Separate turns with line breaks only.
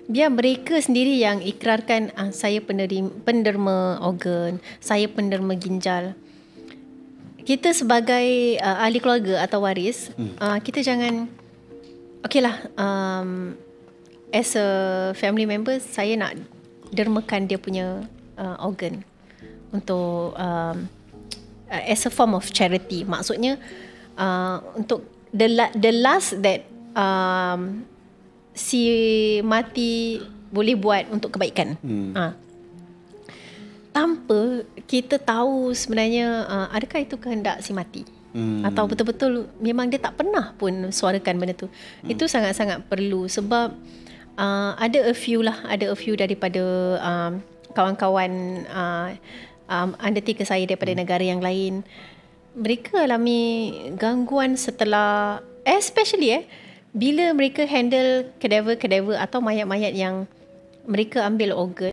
Biar mereka sendiri yang ikrarkan, saya penderma organ, saya penderma ginjal. Kita sebagai ahli keluarga atau waris, kita jangan, okeylah, as a family member, saya nak dermakan dia punya organ untuk as a form of charity. Maksudnya untuk the last that si mati boleh buat untuk kebaikan. Tanpa kita tahu sebenarnya adakah itu kehendak si mati, atau betul-betul memang dia tak pernah pun suarakan benda tu. Itu sangat-sangat perlu, sebab ada a few daripada kawan-kawan undertaker saya daripada negara yang lain. Mereka alami gangguan setelah, especially bila mereka handle kadaver atau mayat-mayat yang mereka ambil organ.